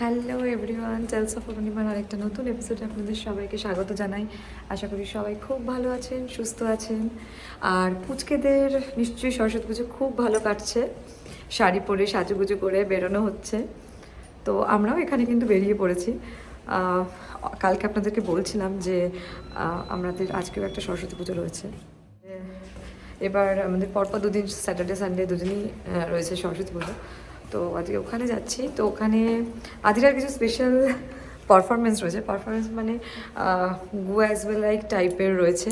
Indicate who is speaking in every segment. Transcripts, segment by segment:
Speaker 1: Hello everyone, tales of পূর্ণিমার আরেকটা নতুন এপিসোডে আপনাদের সবাইকে স্বাগত জানাই। আশা করি সবাই খুব ভালো আছেন, সুস্থ আছেন। আর পুচকেদের নিশ্চয়ই সরস্বতী পুজো খুব ভালো কাটছে। শাড়ি পরে সাজুগুজু করে বেরোনো হচ্ছে। তো আমরাও এখানে কিন্তু বেরিয়ে পড়েছি। কালকে আপনাদেরকে বলছিলাম যে আমাদের আজকেও একটা সরস্বতী পুজো রয়েছে। এবার আমাদের পরপর দুদিন, স্যাটারডে সানডে দুদিনই রয়েছে সরস্বতী পুজো। তো আজকে ওখানে যাচ্ছি। তো ওখানে আদিরার কিছু স্পেশাল পারফরমেন্স রয়েছে। পারফরমেন্স মানে গো অ্যাজ ওয়েল লাইক টাইপের রয়েছে।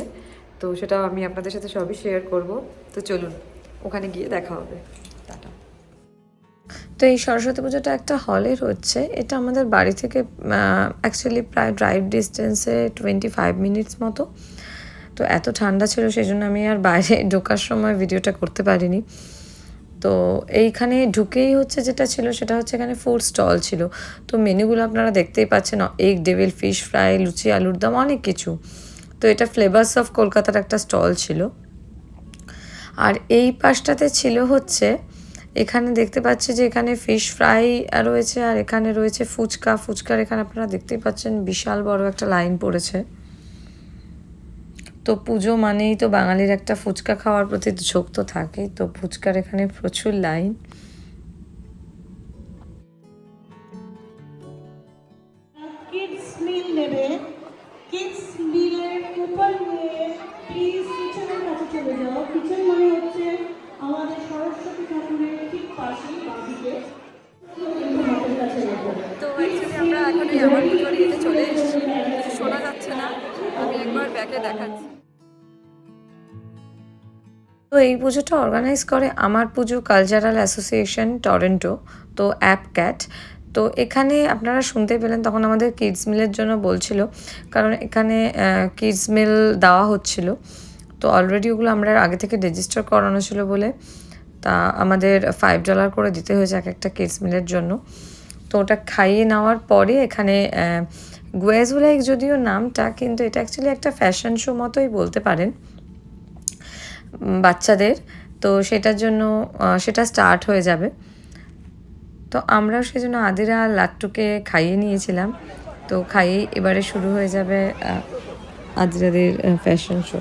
Speaker 1: তো সেটাও আমি আপনাদের সাথে সবই শেয়ার করব। তো চলুন, ওখানে গিয়ে দেখা হবে। টাটা। তো এই সরস্বতী পুজোটা একটা হলের হচ্ছে। এটা আমাদের বাড়ি থেকে অ্যাকচুয়ালি প্রায় ড্রাইভ ডিস্টেন্সে 25 মিনিটস মতো। তো এত ঠান্ডা ছিল, সেই জন্য আমি আর বাইরে ঢোকার সময় ভিডিওটা করতে পারিনি। তো এইখানে ঢুকেই হচ্ছে যেটা ছিল সেটা হচ্ছে এখানে ফুড স্টল ছিল। তো মেনুগুলো আপনারা দেখতেই পাচ্ছেন, এগ ডেভিল ফিশ ফ্রাই, লুচি আলুর দম, অনেক কিছু। তো এটা ফ্লেভার্স অফ কলকাতার একটা স্টল ছিল। আর এই পাশটাতে ছিল হচ্ছে, এখানে দেখতে পাচ্ছি যে এখানে ফিশ ফ্রাই রয়েছে, আর এখানে রয়েছে ফুচকার এখানে আপনারা দেখতেই পাচ্ছেন বিশাল বড় একটা লাইন পড়েছে। তো পুজো মানেই তো বাঙালির একটা ফুচকা খাওয়ার প্রতি ঝোঁক তো থাকেই। তো ফুচকার এখানে প্রচুর লাইন।
Speaker 2: কিডস মিল নেবে, কিডস মিলের কুপন নিয়ে প্লিজ কিচেনের কাছে চলে যাও। কিচেন মানে হচ্ছে আমাদের সরস্বতী ঠাকুরের ঠিক পাশে বাঁদিকে।
Speaker 1: তো অ্যাকচুয়ালি আমরা এখন এই আমার পুজোর ইয়েতে চলে এসেছি। কিছু শোনা যাচ্ছে না, আমি একবার ব্যাকে দেখাচ্ছি। তো এই পুজোটা অর্গানাইজ করে আমার পুজো কালচারাল অ্যাসোসিয়েশন টরন্টো, তো অ্যাপ ক্যাট। তো এখানে আপনারা শুনতে পেলেন তখন আমাদের কিডস মিলের জন্য বলছিল, কারণ এখানে কিডস মিল দেওয়া হচ্ছিল। তো অলরেডি ওগুলো আমরা আগে থেকে রেজিস্টার করানো ছিল বলে তা আমাদের $5 করে দিতে হয়েছে এক একটা কিডস মিলের জন্য। তো ওটা খাইয়ে নেওয়ার পরে এখানে গুয়েজুলাইক যদিও নামটা, কিন্তু এটা অ্যাকচুয়ালি একটা ফ্যাশন শো মতোই বলতে পারেন বাচ্চাদের। তো সেটার জন্য সেটা স্টার্ট হয়ে যাবে। তো আমরাও সেই জন্য আদিরা আর লাট্টুকে খাইয়ে নিয়েছিলাম। তো খাইয়ে এবারে শুরু হয়ে যাবে আদিরাদের ফ্যাশন শো।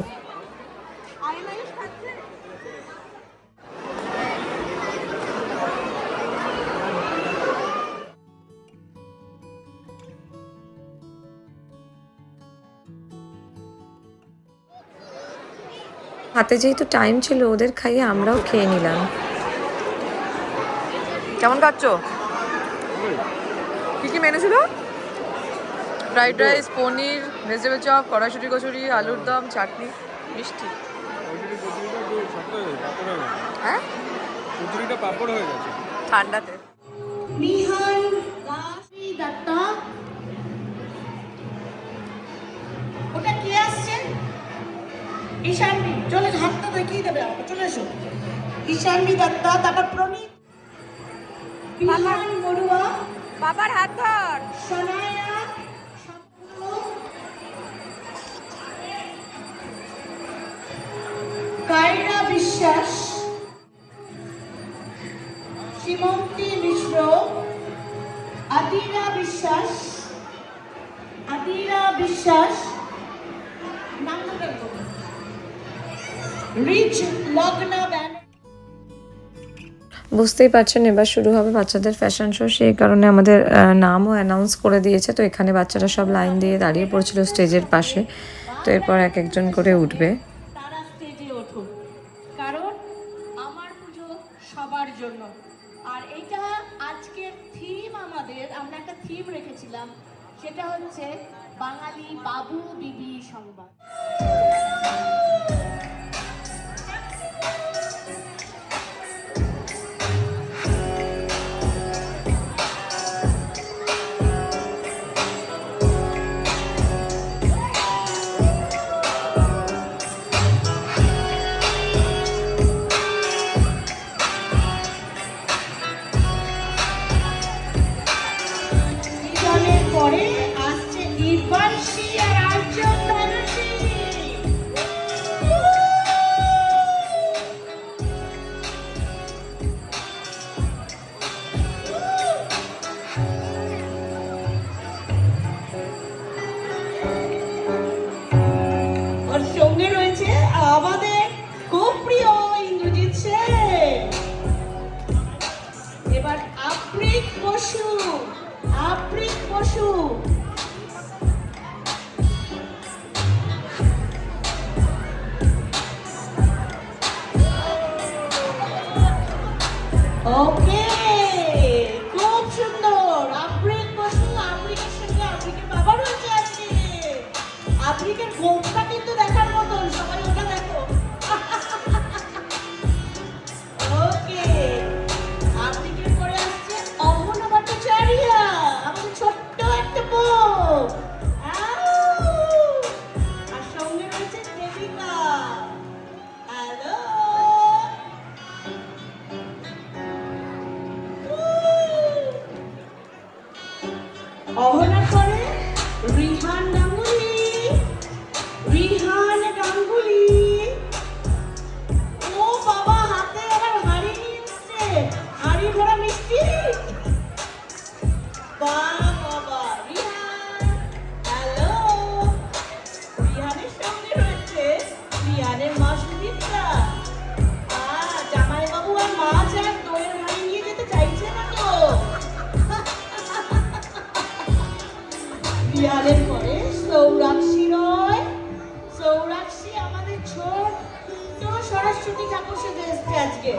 Speaker 1: হাতে যেহেতু টাইম ছিল, ওদের খাইয়ে আমরাও খেয়ে নিলাম। কেমন খাচ্ছ? কী কী মেনু ছিল? ফ্রাইড রাইস, পনির, ভেজিটেবল চপ, কড়াইশুঁটি কচুরি, আলুর দম, চাটনি, মিষ্টি। হ্যাঁ,
Speaker 3: কচুরিটা পাপড় হয়ে গেছে
Speaker 1: ঠান্ডাতে।
Speaker 2: নিহান দাস দত্তা, ওটা কে আসছে? ঈশানবি, চলে হাতটা দেখিয়ে দেবে আমাকে, চলে এসো। ঈশানবি দত্তা, তারপর প্রণীত, বিহান বড়ুয়া,
Speaker 1: বাবার হাত ধর।
Speaker 2: সনায়া, স্বপ্ন, কায়রা বিশ্বাস, সীমন্তী মিশ্র, আদিরা বিশ্বাস, নামটা বলো। রিচ লগ্না ব্যানার্জি।
Speaker 1: বুঝতেই পারছেন এবার শুরু হবে বাচ্চাদের ফ্যাশন শো, সেই কারণে আমাদের নামও অ্যানাউন্স করে দিয়েছে। তো এখানে বাচ্চারা সব লাইন দিয়ে দাঁড়িয়ে পড়ছিল স্টেজের পাশে। তো এরপর এক একজন করে উঠবে।
Speaker 2: তারা স্টেজে ওঠো, কারণ আমার পুজো সবার জন্য। আর এইটা আজকের থিম, আমরা একটা থিম রেখেছিলাম, সেটা হচ্ছে বাঙালি বাবু বিবি সংবাদ। পরে আসছে নির্বাণশী আর আর্য তানুশ্রী। আমাদের খুব প্রিয় ইন্দ্রজিৎ সেন। এবার আফ্রিক বসু, আফ্রিক বসু। ওকে, খুব সুন্দর। আফ্রিক বসু, আফ্রিকের সঙ্গে আফ্রিকের বাবা রয়েছে আজকে। আফ্রিকের গোলটা কিন্তু দেখার মতন, সবাই ওটা দেখো। ওকে, আফ্রিকের পরে আসছে অহনা ভট্টাচার্য, আমাদের ছোট্ট একটা বউ। আর সঙ্গে রয়েছে দেবিকা। হ্যালো, অহনার পরে রিহান গাঙ্গুলি, রিহান গাঙ্গুলি। ও বাবা, হাতে আবার হাড়ি নিয়ে এসছে, হাড়ি ভরা মিষ্টি। বাবা, রিহান। হ্যালো, রিহানের সঙ্গে রয়েছে রিহানের মা সুচিত্রা। জামাই বাবু আর মা চায় দইয়ের হাড়ি নিয়ে যেতে চাইছে না তো। রিহানের পরে সৌরাক্ষী রয়। সৌরাক্ষী আমাদের ছোট্ট সরস্বতী ঠাকুর সেজে এসছে আজকে।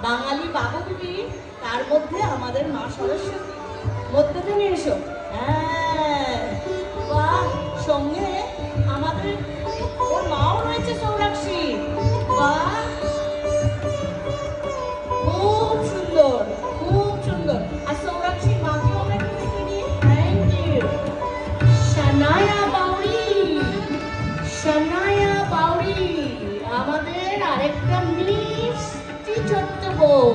Speaker 2: বাঙালি বাবুগুলি, তার মধ্যে আমাদের মা সরস্বতী। মধ্যে থেকে এসো। হ্যাঁ, বাহ, সঙ্গে আমাদের ওর মাও রয়েছে সৌরাক্ষী। বাহ, খুব সুন্দর, খুব সুন্দর। আর সৌরাক্ষীর মাকেও আমরা একটু দেখে নিই। Thank you. শানায়া বাউরি, শানায়া বাউরি, আমাদের আরেকটা মিষ্টি ছোট্ট বউ।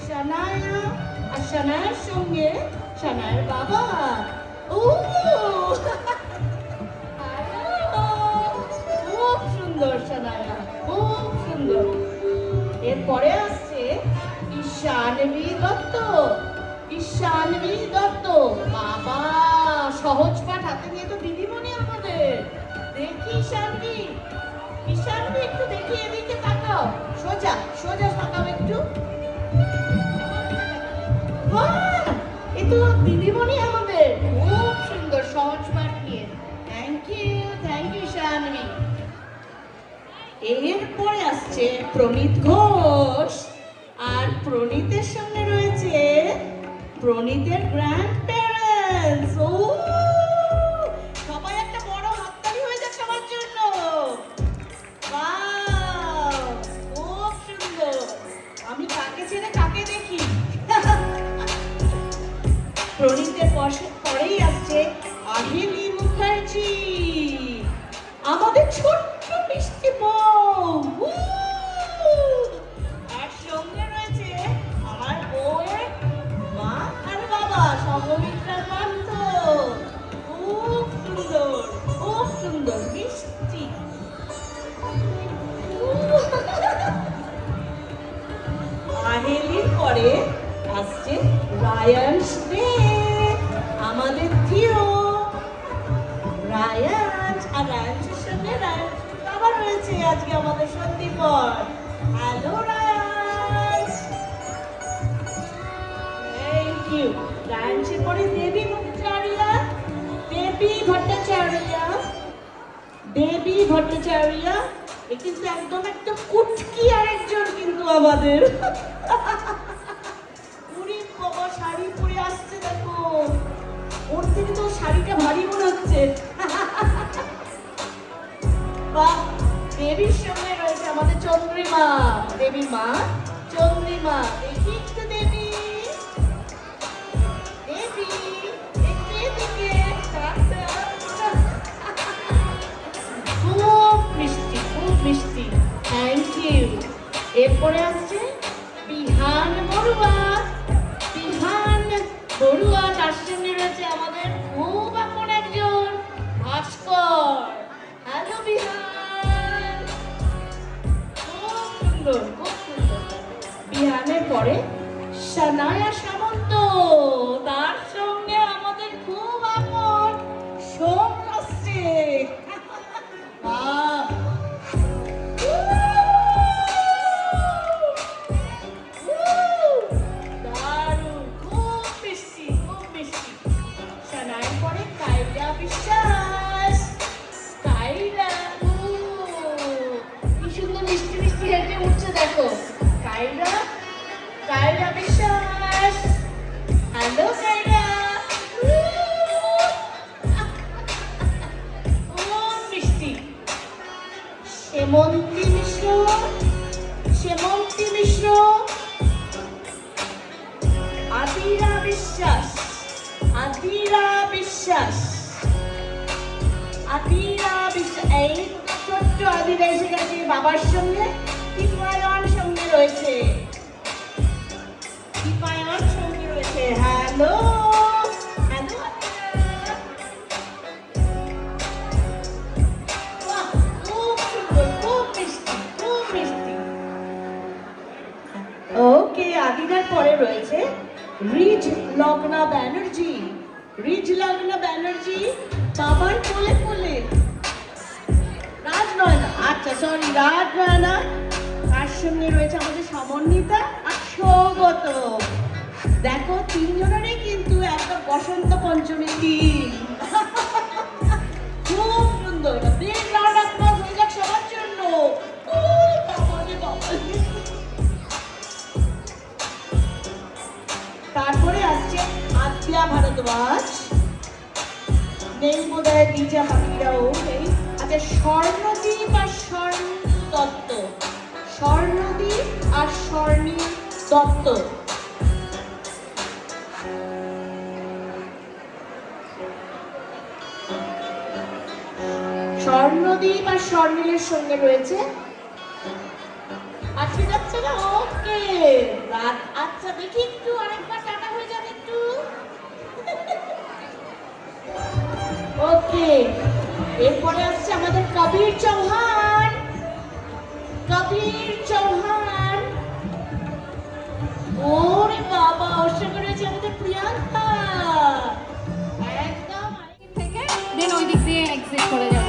Speaker 2: শানায়া, আর শানায়ার সঙ্গে শানায়ার বাবা। ও খুব সুন্দর শানায়া, খুব সুন্দর। এরপরে আসছে ঈশানবী দত্ত, ঈশানবী দত্ত। বাবা, সহজ পাঠ হাতে নিয়ে তো দিদিমণি আমাদের। দেখি ঈশানবী, ঈশানবী একটু দেখি, এদিকে তাকাও। সোজা সোজা তাকাও একটু। বাহ, এ তো দিদিমণি আমাদের। খুব সুন্দর সহজ পাঠ নিয়ে। Thank you Ishanvi. এরপরে আসছে প্রণীত ঘোষ, আর প্রণীতের সঙ্গে রয়েছে প্রণীতের গ্র্যান্ড প্যারেন্টস। ও, সবাই একটা বড় হাততালি হয়ে যাক সবার জন্য। বাহ, খুব সুন্দর। আমি কাকে ছেড়ে কাকে দেখি। প্রণীতের পরেই আসছে আহিলি মুখার্জি, আমাদের ছোট্ট মিষ্টি বউ। আর সঙ্গে রয়েছে আমার বউয়ের মা আর বাবা, সঙ্গমিত্রার পান্থ। খুব সুন্দর, খুব সুন্দর মিষ্টি। আহেলির পরে আসছে রায়ান স্নে, আমাদের প্রিয় রায়ান। আর রায়ানের সঙ্গে রায়ান আবার রয়েছে আজকে আমাদের Sandipan. Hello Ryan, thank you. রায়ানের পরে দেবী ভট্টাচার্য, দেবী ভট্টাচার্য, দেবী ভট্টাচার্য। এ কিন্তু একদম একটা কুটকি আরেকজন কিন্তু আমাদের। পুরি বাবা শাড়ি পরে আসছে, দেখো। ওর থেকে তো শাড়িটা ভারী মনে হচ্ছে। বাহ, দেবীর সঙ্গে রয়েছে আমাদের চন্দ্রিমা, দেবী মা চন্দ্রিমা। দেখি একটু দেবী, দেবী একটু এদিকে। খুব মিষ্টি, খুব মিষ্টি। Thank you. এরপরে আসছে বিহান বড়ুয়া, বিহান বড়ুয়া। তার সঙ্গে রয়েছে আমাদের খুব আপন একজন ভাস্কর। হ্যালো বিহান, খুব সুন্দর, খুব সুন্দর। বিহানের পরে শানায়া সামন্ত, তার সঙ্গে আমাদের খুব আপন সোম আসছে। শ্যামন্তী মিশ্র, শ্যামন্তী মিশ্র, আদিরা বিশ্বাস, আদিরা বিশ্বাস, আদিরা বিশ্বাস। এই ছোট্ট আদিরা এসে গেছে বাবার সঙ্গে, দীপায়ন সঙ্গে রয়েছে, দীপায়ন সঙ্গে রয়েছে। হ্যালো হ্যালো, বাহ, খুব সুন্দর, খুব মিষ্টি, খুব মিষ্টি। ওকে, আদিদার পরে রয়েছে রিজ লগ্না ব্যানার্জি, রিজ লগ্না ব্যানার্জি বাবার কোলে কোলে। রাজ নয়না, আচ্ছা সরি, রাজ নয়না। তার সঙ্গে রয়েছে আমাদের সমন্বিতা আর সৌগত। দেখো তিনজনেরই কিন্তু একটা বসন্ত পঞ্চমী টিম। খুব সুন্দর, বিগ রাউন্ড অফ অ্যাপ্লজ হয়ে যাক সবার জন্য। ও বাবা রে বাবা। তারপরে আসছে আদ্যা ভারদ্বাজ, নেই বোধহয় দ্বিজা পাখিরাও নেই। আচ্ছা, স্বর্ণদীপ আর স্বর্ণ দত্ত, স্বর্ণদীপ আর স্বর্ণী দত্ত। স্বর্ণদীপ আর স্বর্ণীলের সঙ্গে রয়েছে। আচ্ছা যাচ্ছে না, ওকে। আচ্ছা দেখি একটু আরেকবার টাটা হয়ে যাবে একটু। ওকে, এরপরে আসছে আমাদের কবির চৌহান, কবির চৌহান। ওরে বাবা, ওর সঙ্গে রয়েছে আমাদের প্রিয়াঙ্কা। একদম
Speaker 4: থেকে দেন ওই দিক দিয়ে এক্সিট করে যাব।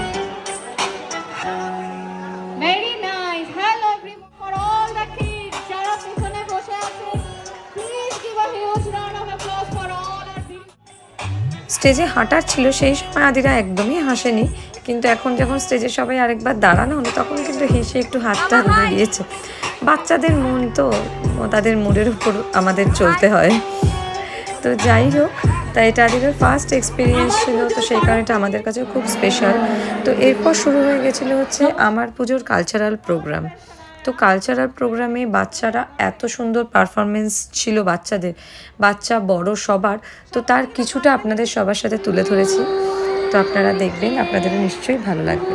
Speaker 4: Very nice. Hello everyone, for all the kids যারা পিছনে বসে আছে, please give a huge round of applause for all আর
Speaker 1: স্টেজে হাঁটার ছিল সেই সময় আদিরা একদমই হাসেনি, কিন্তু এখন যখন স্টেজে সবাই আরেকবার দাঁড়ানো হলো তখন কিন্তু হেসে একটু হাতটা ধরে দিয়েছে। বাচ্চাদের মন তো, তাদের মুডের উপর আমাদের চলতে হয়। তো যাই হোক, তাই এটা আদিরার ফার্স্ট এক্সপিরিয়েন্স ছিল, তো সেই কারণে এটা আমাদের কাছে খুব স্পেশাল। তো এরপর শুরু হয়ে গেছিলো হচ্ছে আমার পুজোর কালচারাল প্রোগ্রাম। তো কালচারাল প্রোগ্রামে বাচ্চারা এত সুন্দর পারফরমেন্স ছিল বাচ্চাদের, বাচ্চা বড় সবার। তো তার কিছুটা আপনাদের সবার সাথে তুলে ধরেছি, তো আপনারা দেখবেন, আপনাদেরও নিশ্চয়ই ভালো লাগবে।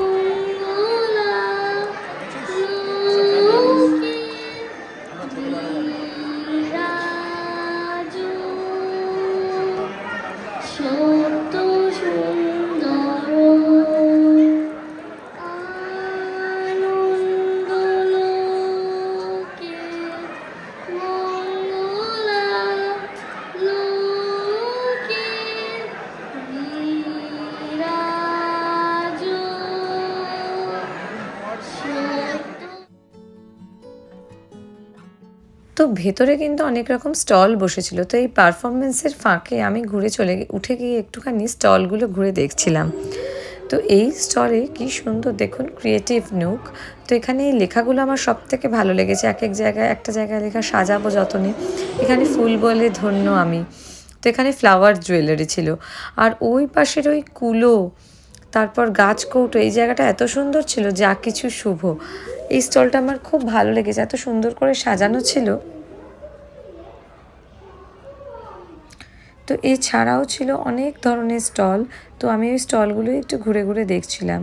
Speaker 1: তো ভেতরে কিন্তু অনেক রকম স্টল বসেছিল। তো এই পারফরমেন্সের ফাঁকে আমি উঠে গিয়ে একটুখানি স্টলগুলো ঘুরে দেখছিলাম। তো এই স্টলে কি সুন্দর দেখুন, ক্রিয়েটিভ নুক। তো এখানে এই লেখাগুলো আমার সব থেকে ভালো লেগেছে। এক এক জায়গায়, একটা জায়গায় লেখা সাজাবো যতনে, এখানে ফুল বলে ধন্য আমি। তো এখানে ফ্লাওয়ার জুয়েলারি ছিল। আর ওই পাশের ওই কুলো, তারপর গাছ কৌটো, এই জায়গাটা এত সুন্দর ছিল, যা কিছু শুভ। এই স্টলটা আমার খুব ভালো লেগেছে, এত সুন্দর করে সাজানো ছিল। তো এছাড়াও ছিল অনেক ধরনের স্টল। তো আমি ওই স্টলগুলো একটু ঘুরে ঘুরে দেখছিলাম।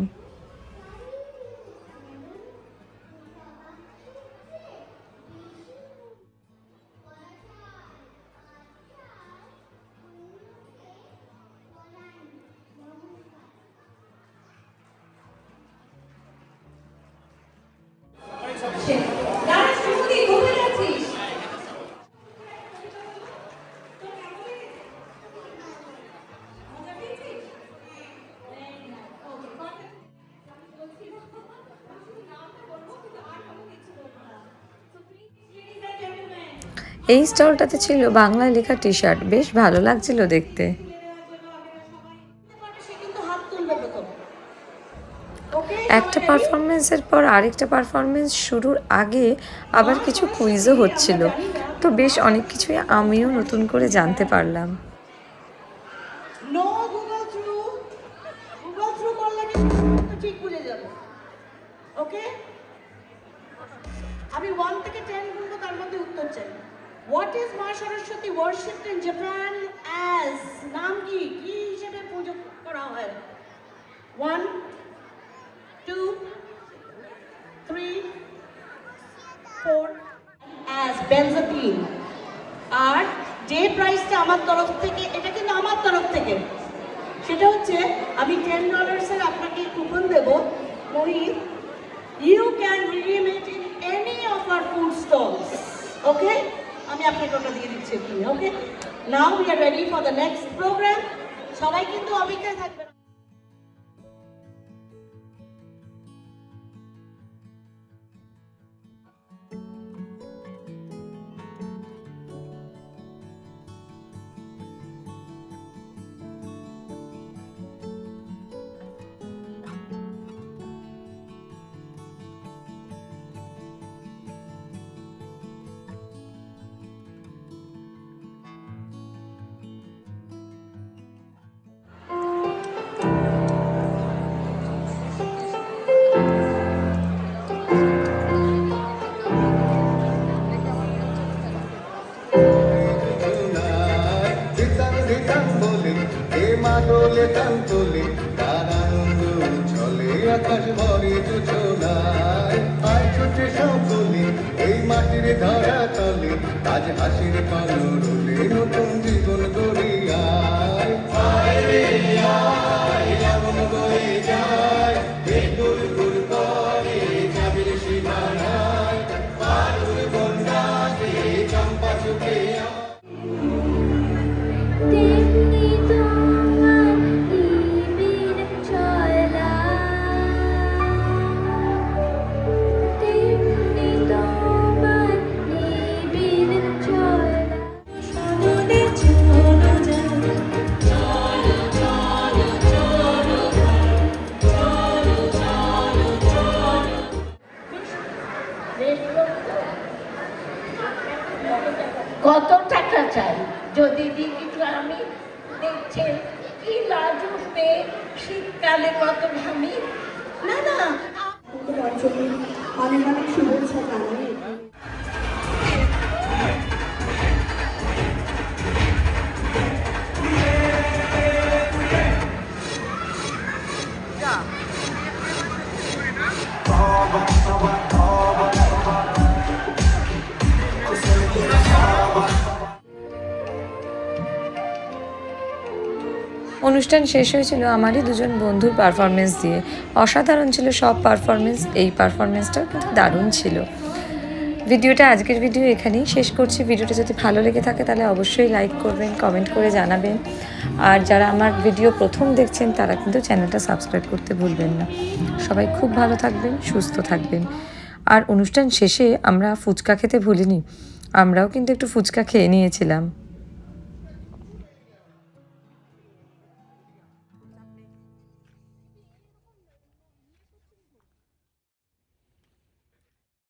Speaker 1: এই স্টলটাতে ছিল বাংলায় লেখা টি শার্ট, বেশ ভালো লাগছিল দেখতে। একটা পারফরমেন্সের পর আরেকটা পারফরমেন্স শুরুর আগে আবার কিছু কুইজও হচ্ছিল। তো বেশ অনেক কিছুই আমিও নতুন করে জানতে পারলাম।
Speaker 2: No Google through, Google through করলে কিন্তু ঠিক ভুলে যাবে। ওকে, 1 থেকে 10 গুনবো, তার মধ্যে উত্তর চাই। হোয়াট ইজ মা সরস্বতী ওয়ার্শিপড ইন জাপান অ্যাজ? নাম কি হিসেবে পুজো করা হয়? 1 2 3 4 অ্যাজ বেনজাপিন। আর যে প্রাইসটা আমার তরফ থেকে, এটা কিন্তু আমার তরফ থেকে, সেটা হচ্ছে আমি $10 আপনাকে কুপন দেব। Mohit, you can redeem it in any of our food stalls. Okay, আমি আপনাকে ওটা দিয়ে দিচ্ছি এক্ষুনি। Okay, now we are ready for the next programme. সবাই কিন্তু অপেক্ষায় থাকবেন।
Speaker 5: দোলে টান তোলে তার আনন্দ চলে আকাশ ভরে যোজনায় আয় ছুটে সকলে এই মাটির ধরা তলে আজ হাসির পালরোলে নতুন জীবন গড়িয়ায় আয় রে আয় এমন বয়ে যায় এই গুল গুল করে যাবির সীমানায় পারুর বন্যাকে চম্পা চুকে
Speaker 6: তেমনি তোমার নিবিড় চলা, তেমনি তোমার নিবিড় চলা। সনদে চলো যাই, চলো চলো চলো ভাই, চলো চলো চলো।
Speaker 2: কত টাকা চাই? যদি দিই কিছু। আমি দেখছেন কি লাজুক মেয়ে, শীতকালে কত ঘামি। না না,
Speaker 4: অনেক অনেক শুভেচ্ছা জানাই।
Speaker 1: অনুষ্ঠান শেষ হয়েছিল আমারই দুজন বন্ধুর পারফরমেন্স দিয়ে। অসাধারণ ছিল সব পারফরমেন্স, এই পারফরমেন্সটাও কিন্তু দারুণ ছিল। ভিডিওটা, আজকের ভিডিও এখানেই শেষ করছি। ভিডিওটা যদি ভালো লেগে থাকে তাহলে অবশ্যই লাইক করবেন, কমেন্ট করে জানাবেন। আর যারা আমার ভিডিও প্রথম দেখছেন তারা কিন্তু চ্যানেলটা সাবস্ক্রাইব করতে ভুলবেন না। সবাই খুব ভালো থাকবেন, সুস্থ থাকবেন। আর অনুষ্ঠান শেষে আমরা ফুচকা খেতে ভুলিনি, আমরাও কিন্তু একটু ফুচকা খেয়ে নিয়েছিলাম।